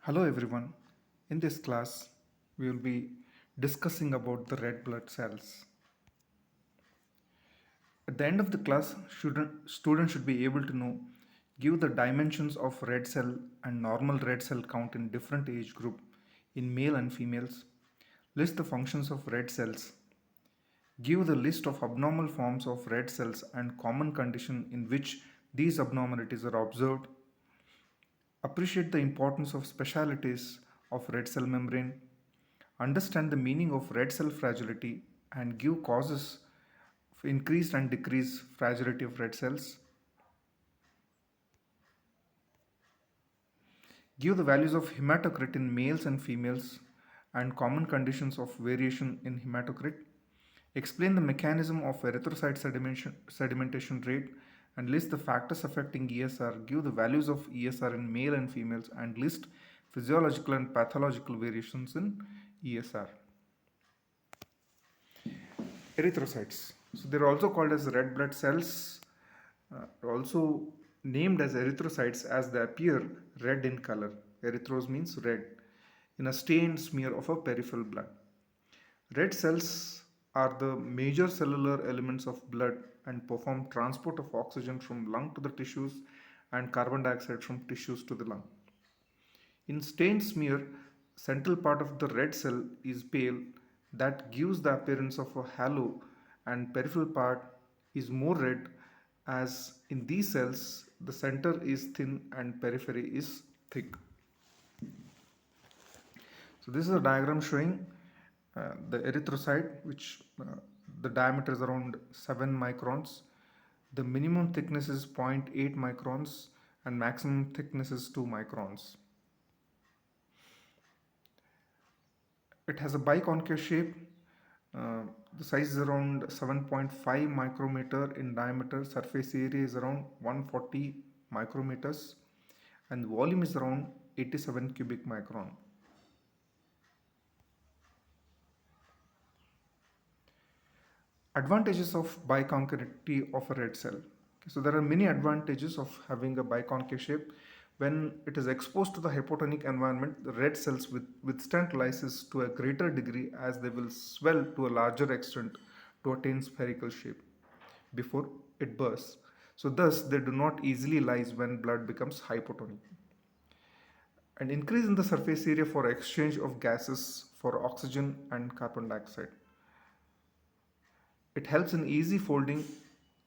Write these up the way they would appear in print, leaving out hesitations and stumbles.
Hello everyone. In this class, we will be discussing about the red blood cells. At the end of the class, students should be able to know give the dimensions of red cell and normal red cell count in different age group in male and females, list the functions of red cells, give the list of abnormal forms of red cells and common condition in which these abnormalities are observed, appreciate the importance of specialities of red cell membrane, understand the meaning of red cell fragility and give causes of increased and decreased fragility of red cells, give the values of hematocrit in males and females and common conditions of variation in hematocrit, explain the mechanism of erythrocyte sedimentation rate and list the factors affecting ESR, give the values of ESR in male and females and list physiological and pathological variations in ESR. Erythrocytes. So they're also called as red blood cells, also named as erythrocytes as they appear red in color. Erythros means red, in a stained smear of a peripheral blood. Red cells are the major cellular elements of blood and perform transport of oxygen from lung to the tissues and carbon dioxide from tissues to the lung. In stained smear, central part of the red cell is pale that gives the appearance of a halo and peripheral part is more red as in these cells the center is thin and periphery is thick. So this is a diagram showing the erythrocyte which the diameter is around 7 microns. The minimum thickness is 0.8 microns and maximum thickness is 2 microns. It has a biconcave shape. The size is around 7.5 micrometer in diameter. Surface area is around 140 micrometers and the volume is around 87 cubic micron. Advantages of biconcavity of a red cell. Okay, so there are many advantages of having a biconcave shape. When it is exposed to the hypotonic environment, the red cells withstand lysis to a greater degree as they will swell to a larger extent to attain spherical shape before it bursts. So thus they do not easily lyse when blood becomes hypotonic. An increase in the surface area for exchange of gases for oxygen and carbon dioxide. It helps in easy folding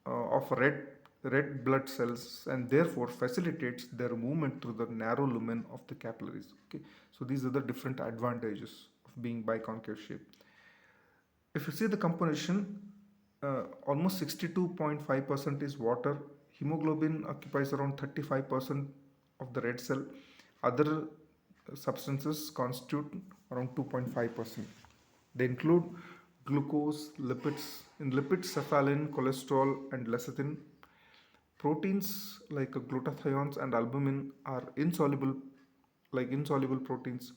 of red blood cells and therefore facilitates their movement through the narrow lumen of the capillaries. Okay, so these are the different advantages of being biconcave shape. If you see the composition, almost 62.5% is water. Hemoglobin occupies around 35% of the red cell. Other substances constitute around 2.5%. They include glucose, lipids. In lipids, cephalin, cholesterol, and lecithin. Proteins like glutathiones and albumin are insoluble proteins,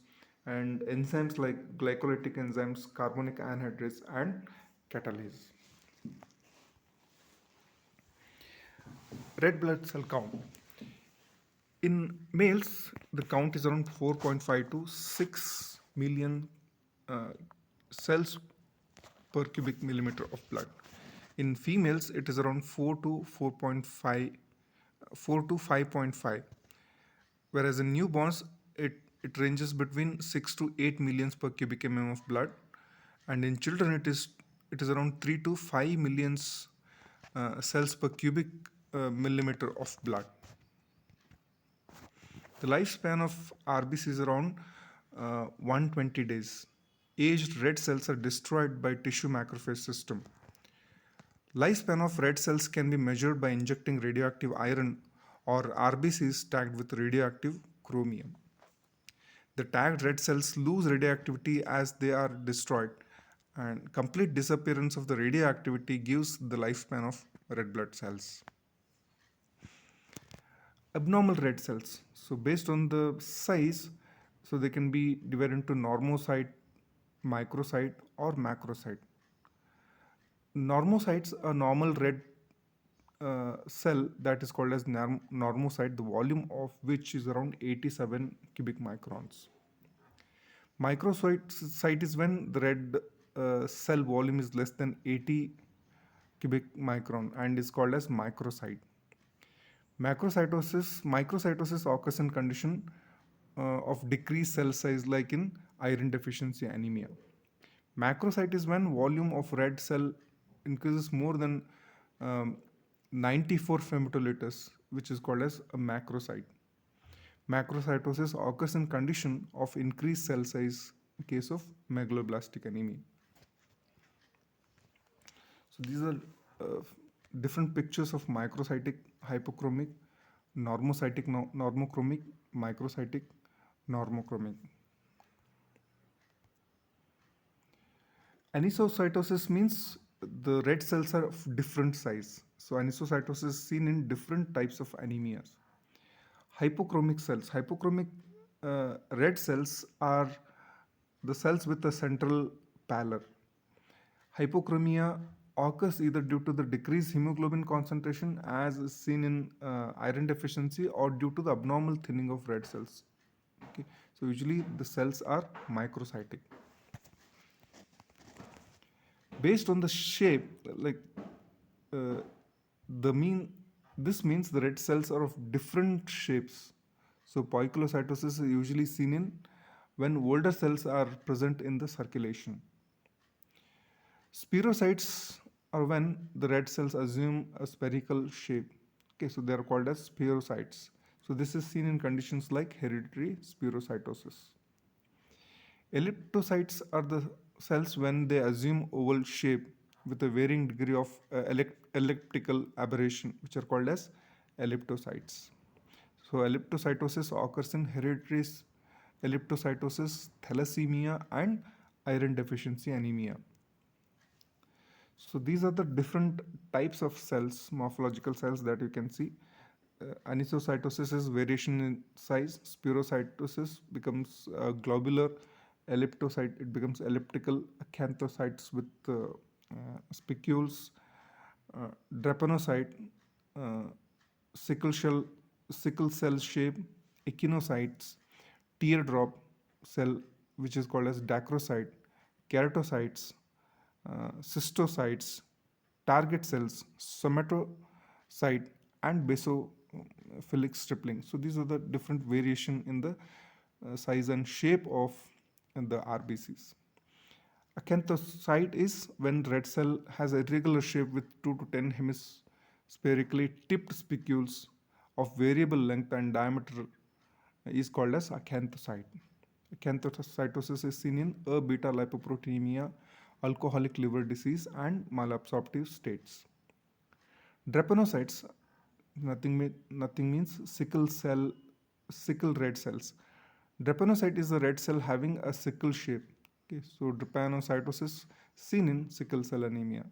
and enzymes like glycolytic enzymes, carbonic anhydrase, and catalase. Red blood cell count. In males, the count is around 4.5 to 6 million uh, cells per cubic millimeter of blood. In females, it is around 4 to 5.5, whereas in newborns, it ranges between 6 to 8 millions per cubic mm of blood, and in children, it is around 3 to 5 millions cells per cubic millimeter of blood. The lifespan of RBC is around 120 days. Aged red cells are destroyed by tissue macrophage system. Lifespan of red cells can be measured by injecting radioactive iron or RBCs tagged with radioactive chromium. The tagged red cells lose radioactivity as they are destroyed, and complete disappearance of the radioactivity gives the lifespan of red blood cells. Abnormal red cells. So based on the size, so they can be divided into normocyte, microcyte, or macrocyte. Normocytes are normal red cell that is called as normocyte, the volume of which is around 87 cubic microns. Microcyte is when the red cell volume is less than 80 cubic micron and is called as microcyte. Microcytosis occurs in condition of decreased cell size like in iron deficiency anemia. Macrocyte is when volume of red cell increases more than 94 femtoliters, which is called as a macrocyte. Macrocytosis occurs in condition of increased cell size in case of megaloblastic anemia. So these are different pictures of microcytic hypochromic, normocytic normochromic, microcytic normochromic. Anisocytosis means the red cells are of different size. So anisocytosis is seen in different types of anemias. Hypochromic cells. Hypochromic red cells are the cells with a central pallor. Hypochromia occurs either due to the decreased hemoglobin concentration as is seen in iron deficiency or due to the abnormal thinning of red cells. Okay. So usually the cells are microcytic. Based on the shape, like this means the red cells are of different shapes. So poikilocytosis is usually seen in when older cells are present in the circulation. Spherocytes are when the red cells assume a spherical shape. Okay, so they are called as spherocytes. So this is seen in conditions like hereditary spherocytosis. Elliptocytes are the cells when they assume oval shape with a varying degree of elliptical aberration, which are called as elliptocytes. So elliptocytosis occurs in hereditary elliptocytosis, thalassemia, and iron deficiency anemia. So these are the different types of cells, morphological cells that you can see. Anisocytosis is variation in size. Spherocytosis becomes globular. Elliptocyte, it becomes elliptical. Acanthocytes with spicules. Drepanocyte, uh, sickle cell shape. Echinocytes, teardrop cell, which is called as dacrocyte. Keratocytes, cystocytes, target cells, somatocyte, and basophilic stripling. So these are the different variation in the size and shape of the RBCs. Acanthocyte is when red cell has a irregular shape with 2 to 10 hemispherically tipped spicules of variable length and diameter is called as acanthocyte. Acanthocytosis is seen in A beta lipoproteinemia, alcoholic liver disease, and malabsorptive states. Drepanocytes, nothing means sickle red cells. Drepanocyte is a red cell having a sickle shape. Okay, so drepanocytosis seen in sickle cell anemia.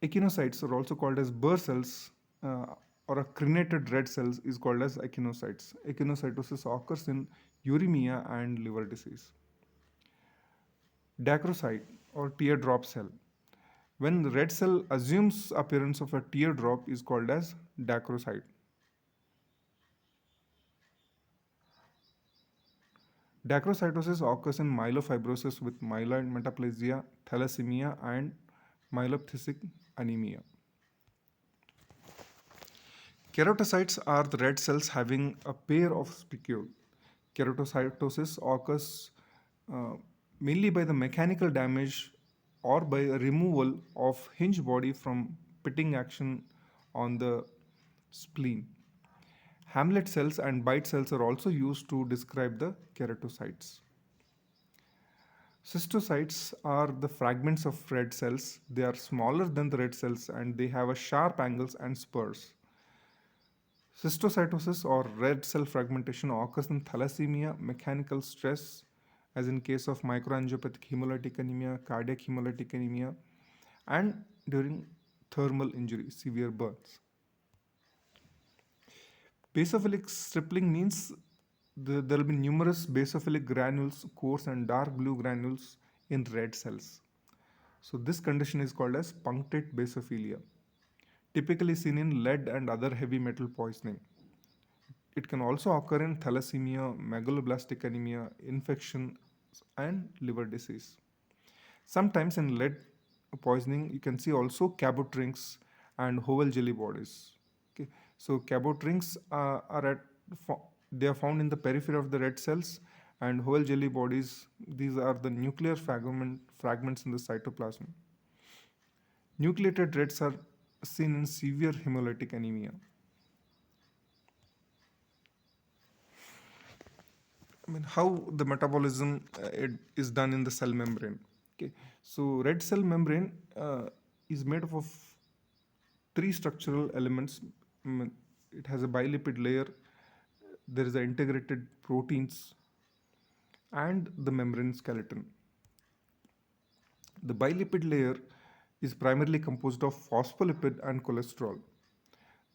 Echinocytes are also called as Burr cells or a crenated red cells is called as echinocytes. Echinocytosis occurs in uremia and liver disease. Dacrocyte or teardrop cell. When the red cell assumes appearance of a teardrop is called as dacrocyte. Dacrocytosis occurs in myelofibrosis with myeloid metaplasia, thalassemia, and myeloproliferative anemia. Keratocytes are the red cells having a pair of spicule. Keratocytosis occurs mainly by the mechanical damage or by a removal of hinge body from pitting action on the spleen. Hamlet cells and Bite cells are also used to describe the keratocytes. Cystocytes are the fragments of red cells. They are smaller than the red cells and they have a sharp angles and spurs. Cystocytosis or red cell fragmentation occurs in thalassemia, mechanical stress, as in case of microangiopathic hemolytic anemia, cardiac hemolytic anemia, and during thermal injury, severe burns. Basophilic stripling means there will be numerous basophilic granules, coarse and dark blue granules in red cells. So this condition is called as punctate basophilia, typically seen in lead and other heavy metal poisoning. It can also occur in thalassemia, megaloblastic anemia, infection, and liver disease. Sometimes in lead poisoning, you can see also cabot rings and Howell jelly bodies. Okay, so cabot rings they are found in the periphery of the red cells, and Howell jelly bodies. These are the nuclear fragments in the cytoplasm. Nucleated reds are seen in severe hemolytic anemia. I mean, how the metabolism it is done in the cell membrane. Okay, so red cell membrane is made up of three structural elements. Mm, It has a bilipid layer. There is the integrated proteins and the membrane skeleton. The bilipid layer is primarily composed of phospholipid and cholesterol.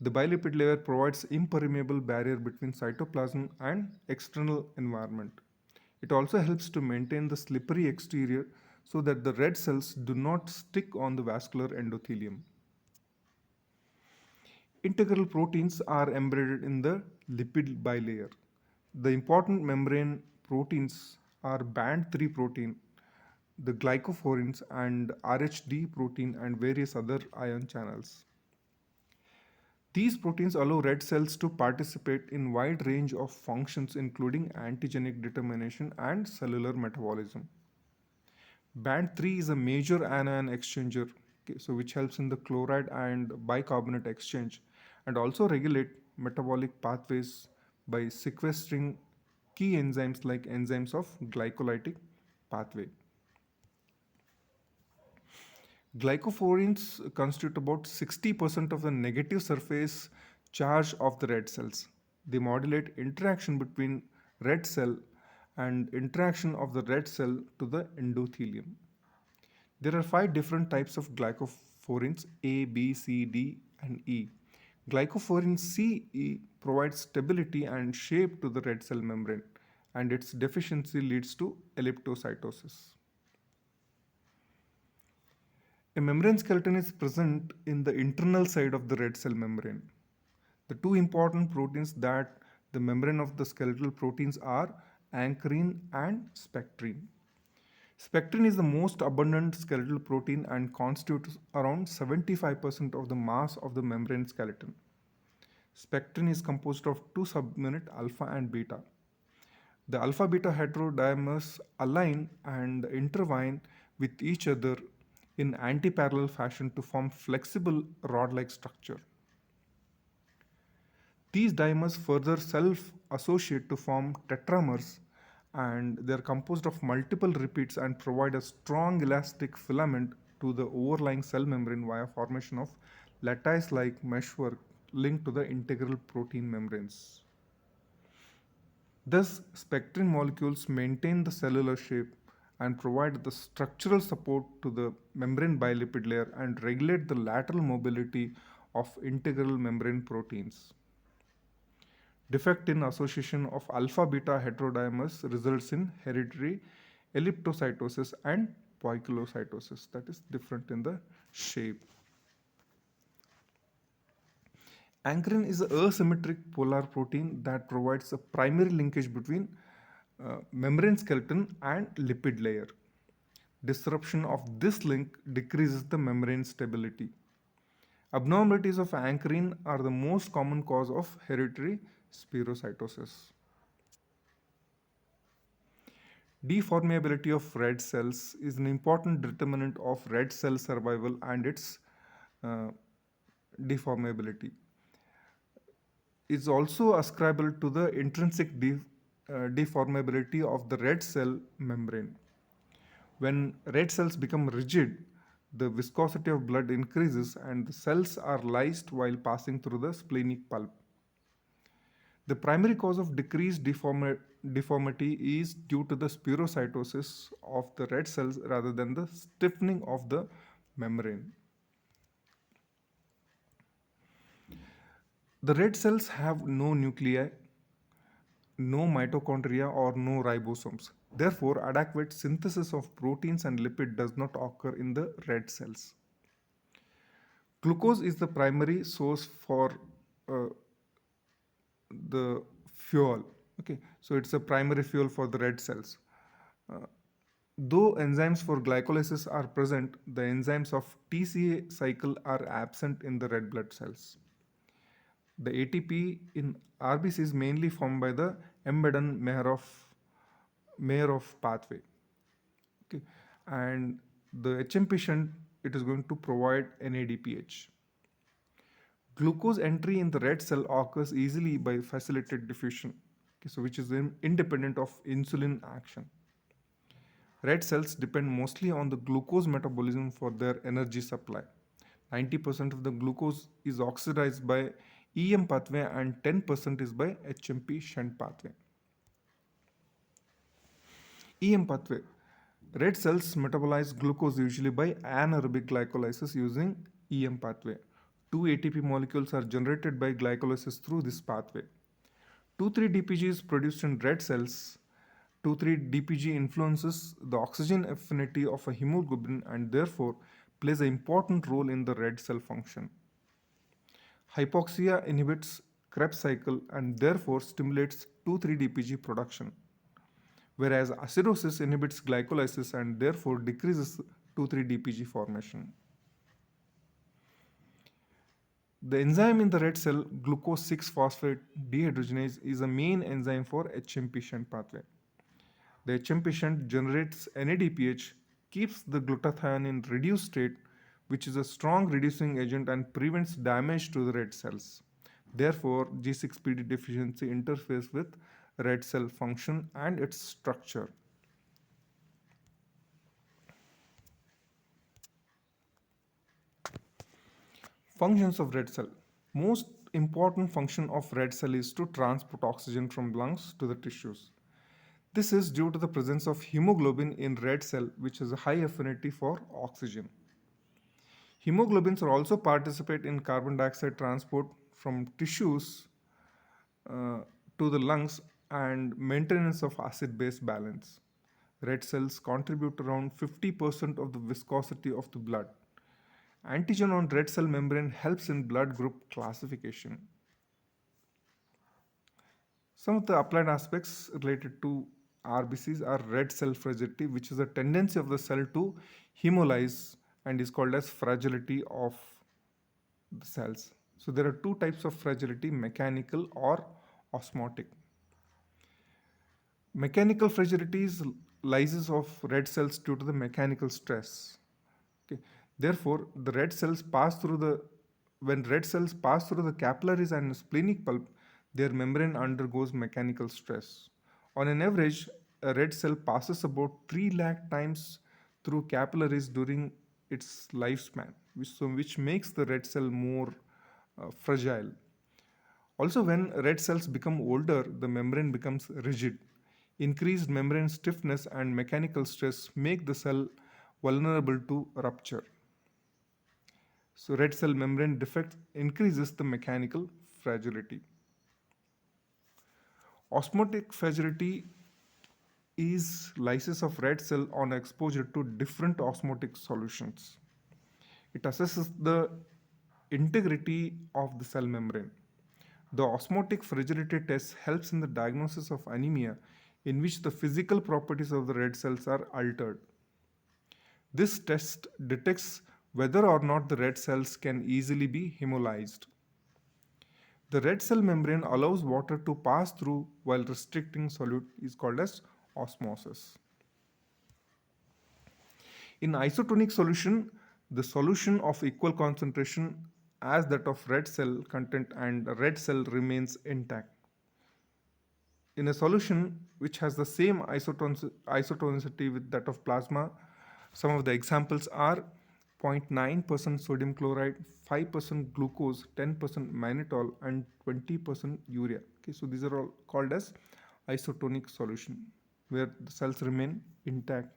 The bilipid layer provides impermeable barrier between cytoplasm and external environment. It also helps to maintain the slippery exterior so that the red cells do not stick on the vascular endothelium. Integral proteins are embedded in the lipid bilayer. The important membrane proteins are band 3 protein, the glycophorins, and RHD protein, and various other ion channels. These proteins allow red cells to participate in wide range of functions including antigenic determination and cellular metabolism. Band 3 is a major anion exchanger, okay, so which helps in the chloride and bicarbonate exchange and also regulate metabolic pathways by sequestering key enzymes like enzymes of glycolytic pathway. Glycophorins constitute about 60% of the negative surface charge of the red cells. They modulate interaction between red cell and interaction of the red cell to the endothelium. There are five different types of glycophorins A, B, C, D, and E. Glycophorin CE provides stability and shape to the red cell membrane, and its deficiency leads to elliptocytosis. A membrane skeleton is present in the internal side of the red cell membrane. The two important proteins that the membrane of the skeletal proteins are ankyrin and spectrin. Spectrin is the most abundant skeletal protein and constitutes around 75% of the mass of the membrane skeleton. Spectrin is composed of two subunit alpha and beta. The alpha beta heterodimers align and intertwine with each other in antiparallel fashion to form flexible rod-like structure. These dimers further self-associate to form tetramers, and they are composed of multiple repeats and provide a strong elastic filament to the overlying cell membrane via formation of lattice-like meshwork linked to the integral protein membranes. Thus, spectrin molecules maintain the cellular shape and provide the structural support to the membrane bilipid layer and regulate the lateral mobility of integral membrane proteins. Defect in association of alpha beta heterodimers results in hereditary elliptocytosis and poikilocytosis, that is different in the shape. Ankyrin is a asymmetric polar protein that provides a primary linkage between membrane skeleton and lipid layer. Disruption of this link decreases the membrane stability. Abnormalities of ankyrin are the most common cause of hereditary spherocytosis. Deformability of red cells is an important determinant of red cell survival and its uh, deformability is also ascribable to the intrinsic deformability of the red cell membrane. When red cells become rigid, the viscosity of blood increases and the cells are lysed while passing through the splenic pulp. The primary cause of decreased deformity is due to the spherocytosis of the red cells rather than the stiffening of the membrane. The red cells have no nuclei, no mitochondria or no ribosomes. Therefore, adequate synthesis of proteins and lipid does not occur in the red cells. Glucose is the primary source for uh, the fuel. Okay, so it's a primary fuel for the red cells. Uh, though enzymes for glycolysis are present, the enzymes of TCA cycle are absent in the red blood cells. The ATP in RBC is mainly formed by the Embedon-Meherov pathway. Okay, and the HMP shunt, it is going to provide NADPH. Glucose entry in the red cell occurs easily by facilitated diffusion, okay, so which is independent of insulin action. Red cells depend mostly on the glucose metabolism for their energy supply. 90% of the glucose is oxidized by EM pathway and 10% is by HMP shunt pathway. EM pathway. Red cells metabolize glucose usually by anaerobic glycolysis using EM pathway. Two ATP molecules are generated by glycolysis through this pathway. 2,3-DPG is produced in red cells. 2,3-DPG influences the oxygen affinity of a hemoglobin and therefore plays an important role in the red cell function. Hypoxia inhibits Krebs cycle and therefore stimulates 2,3-DPG production, whereas acidosis inhibits glycolysis and therefore decreases 2,3-DPG formation. The enzyme in the red cell, glucose 6 phosphate dehydrogenase, is a main enzyme for HMP shunt pathway. The HMP shunt generates NADPH, keeps the glutathione in reduced state, which is a strong reducing agent and prevents damage to the red cells. Therefore, G6PD deficiency interferes with red cell function and its structure. Functions of red cell. Most important function of red cell is to transport oxygen from lungs to the tissues. This is due to the presence of hemoglobin in red cell, which has a high affinity for oxygen. Hemoglobins are also participate in carbon dioxide transport from tissues uh, to the lungs and maintenance of acid-base balance. Red cells contribute around 50% of the viscosity of the blood. Antigen on red cell membrane helps in blood group classification. Some of the applied aspects related to RBCs are red cell fragility, which is a tendency of the cell to hemolyze and is called as fragility of the cells. So there are two types of fragility, mechanical or osmotic. Mechanical fragility is lysis of red cells due to the mechanical stress. Okay. Therefore, the red cells pass through the when red cells pass through the capillaries and splenic pulp, their membrane undergoes mechanical stress. On an average, a red cell passes about 3 lakh times through capillaries during its lifespan, which makes the red cell more fragile. Also, when red cells become older, the membrane becomes rigid. Increased membrane stiffness and mechanical stress make the cell vulnerable to rupture. So, red cell membrane defect increases the mechanical fragility. Osmotic fragility is lysis of red cell on exposure to different osmotic solutions. It assesses the integrity of the cell membrane. The osmotic fragility test helps in the diagnosis of anemia in which the physical properties of the red cells are altered. This test detects whether or not the red cells can easily be hemolyzed. The red cell membrane allows water to pass through while restricting solute is called as osmosis. In isotonic solution, the solution of equal concentration as that of red cell content and red cell remains intact. In a solution which has the same isotonicity with that of plasma, some of the examples are 0.9% sodium chloride, 5% glucose, 10% mannitol, and 20% urea. Okay, so these are all called as isotonic solution, where the cells remain intact.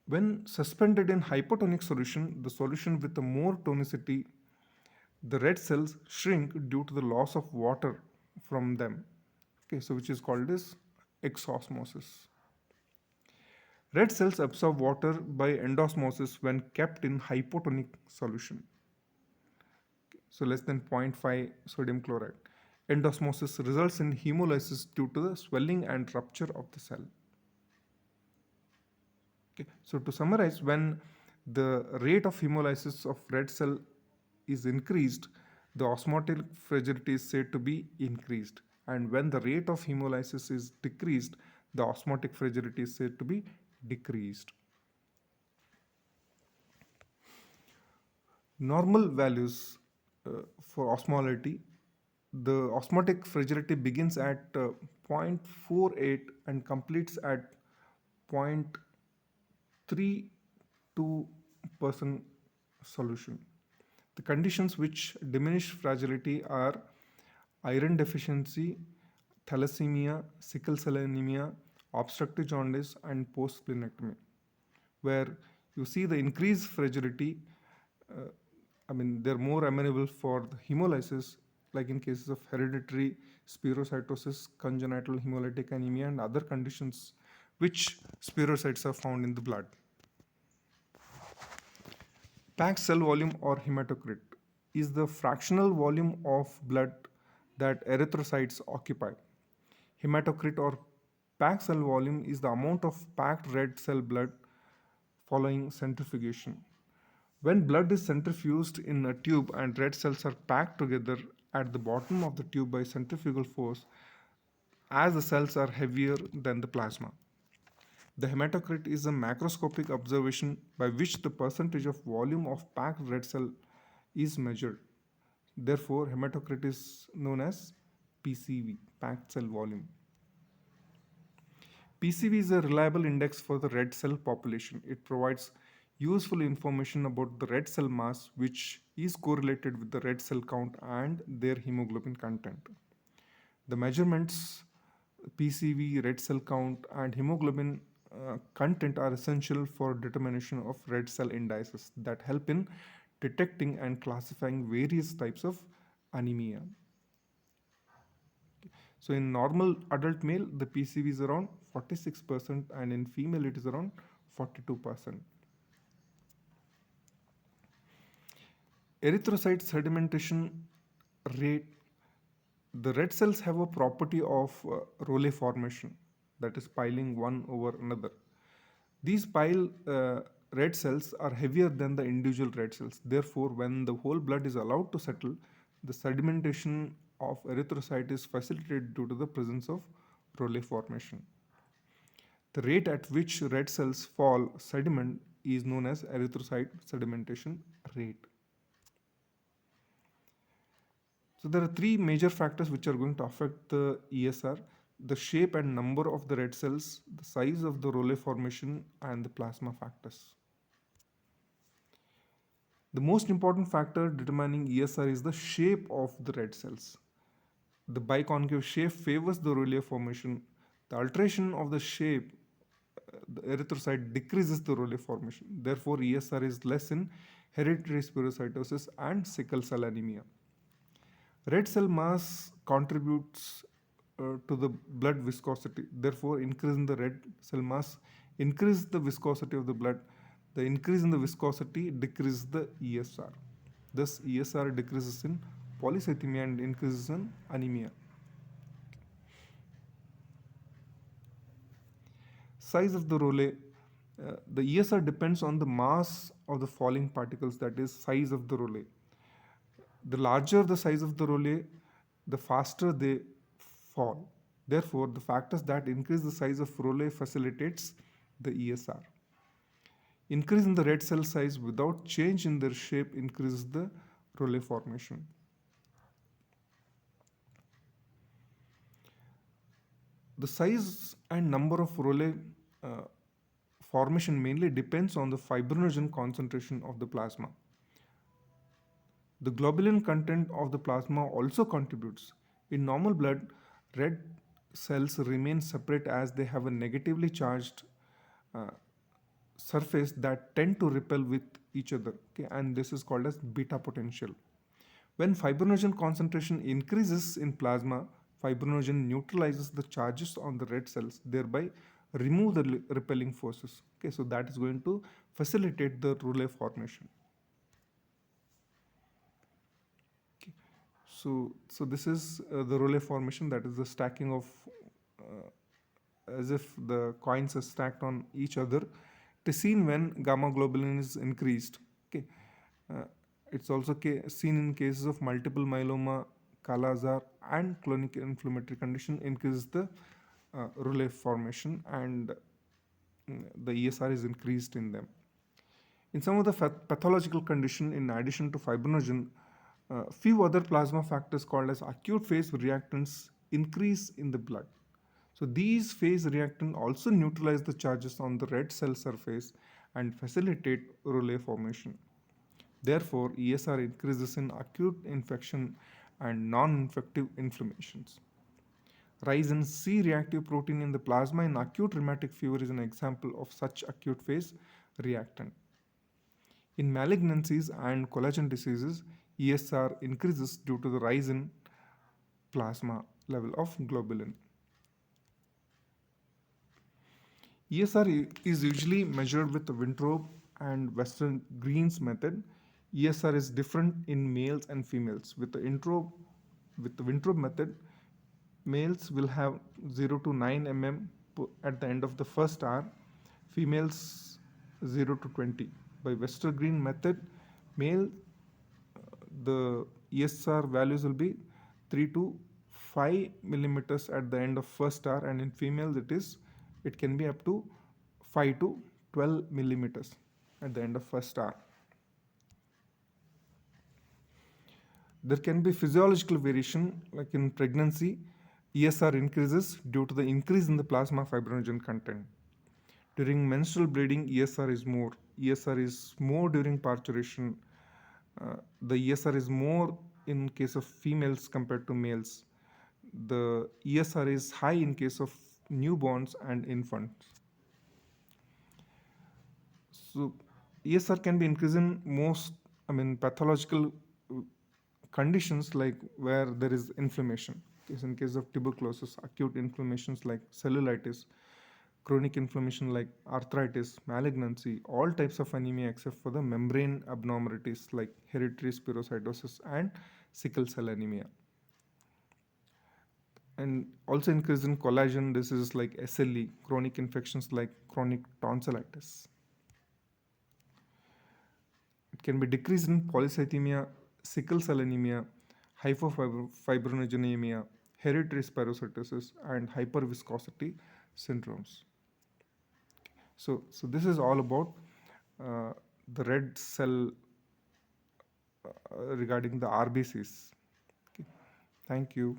When suspended in hypotonic solution, the solution with a more tonicity The red cells shrink due to the loss of water from them. Okay, so which is called as exosmosis. Red cells absorb water by endosmosis when kept in hypotonic solution, so less than zero point 0.5 sodium chloride. Endosmosis results in hemolysis due to the swelling and rupture of the cell. Okay. So to summarize, when the rate of hemolysis of red cell is increased, the osmotic fragility is said to be increased. And when the rate of hemolysis is decreased, the osmotic fragility is said to be decreased. Normal values for osmolality, the osmotic fragility begins at 0.48 and completes at 0.32% solution. The conditions which diminish fragility are iron deficiency, thalassemia, sickle cell anemia, obstructive jaundice, and post splenectomy, where you see the increased fragility. uh, they're more amenable for the hemolysis, like in cases of hereditary spherocytosis, congenital hemolytic anemia, and other conditions which spherocytes are found in the blood. Packed cell volume or hematocrit is the fractional volume of blood that erythrocytes occupy. Hematocrit or packed cell volume is the amount of packed red cell blood following centrifugation. When blood is centrifuged in a tube and red cells are packed together at the bottom of the tube by centrifugal force, as the cells are heavier than the plasma. The hematocrit is a macroscopic observation by which the percentage of volume of packed red cell is measured. Therefore, hematocrit is known as PCV, packed cell volume. PCV is a reliable index for the red cell population. It provides useful information about the red cell mass, which is correlated with the red cell count and their hemoglobin content. The measurements PCV, red cell count, and hemoglobin content are essential for determination of red cell indices that help in detecting and classifying various types of anemia. So in normal adult male, the PCV is around 46%, and in female it is around 42%. Erythrocyte sedimentation rate, the red cells have a property of Rayleigh formation, that is piling one over another. These pile red cells are heavier than the individual red cells. Therefore, when the whole blood is allowed to settle, the sedimentation of erythrocyte is facilitated due to the presence of Rayleigh formation. The rate at which red cells fall sediment is known as erythrocyte sedimentation rate. So there are three major factors which are going to affect the ESR: the shape and number of the red cells, the size of the Rayleigh formation, and the plasma factors. The most important factor determining ESR is the shape of the red cells. The biconcave shape favors the Rayleigh formation. The alteration of the shape, the erythrocyte decreases the Rayleigh formation. Therefore, ESR is less in hereditary spherocytosis and sickle cell anemia. Red cell mass contributes to the blood viscosity. Therefore, increase in the red cell mass increase the viscosity of the blood. The increase in the viscosity decreases the ESR. Thus, ESR decreases in polycythemia and increases in anemia. Size of the Rayleigh. The ESR depends on the mass of the falling particles, that is, size of the Rayleigh. The larger the size of the Rayleigh, the faster they fall. Therefore, the factors that increase the size of Rayleigh facilitates the ESR. Increase in the red cell size without change in their shape increases the Rayleigh formation. The size and number of Rayleigh uh, formation mainly depends on the fibrinogen concentration of the plasma. The globulin content of the plasma also contributes. In normal blood, red cells remain separate as they have a negatively charged uh, surface that tend to repel with each other. Okay? And this is called as beta potential. When fibrinogen concentration increases in plasma, fibrinogen neutralizes the charges on the red cells, thereby remove the repelling forces. Okay, so that is going to facilitate the rouleau formation. Okay. So this is the rouleau formation, that is the stacking of as if the coins are stacked on each other. It is seen when gamma globulin is increased. Okay, uh, it's also seen in cases of multiple myeloma, Kala-Azar, and chronic inflammatory condition increases the rouleau formation, and the ESR is increased in them. In some of the pathological condition, in addition to fibrinogen, few other plasma factors called as acute phase reactants increase in the blood. So these phase reactants also neutralize the charges on the red cell surface and facilitate rouleau formation. Therefore, ESR increases in acute infection and non-infective inflammations. Rise in C-reactive protein in the plasma in acute rheumatic fever is an example of such acute phase reactant. In malignancies and collagen diseases, ESR increases due to the rise in plasma level of globulin. ESR is usually measured with the Winthrop and Western Green's method. ESR is different in males and females. With the Winthrop method, males will have 0 to 9 at the end of the first hour, females 0 to 20. By Western Green method, male the ESR values will be 3 to 5 millimeters at the end of first hour, and in females it can be up to 5 to 12 millimeters at the end of first hour. There can be physiological variation, like in pregnancy, ESR increases due to the increase in the plasma fibrinogen content. During menstrual bleeding, ESR is more. ESR is more during parturition. The ESR is more in case of females compared to males. The ESR is high in case of newborns and infants. So ESR can be increased in pathological conditions, like where there is inflammation. In case of tuberculosis, acute inflammations like cellulitis, chronic inflammation like arthritis, malignancy, all types of anemia except for the membrane abnormalities like hereditary spherocytosis and sickle cell anemia. And also increase in collagen diseases like SLE, chronic infections like chronic tonsillitis. It can be decreased in polycythemia, sickle cell anemia, hypofibrinogenemia, hereditary spherocytosis, and hyperviscosity syndromes. So this is all about the red cell regarding the RBCs. Okay. Thank you.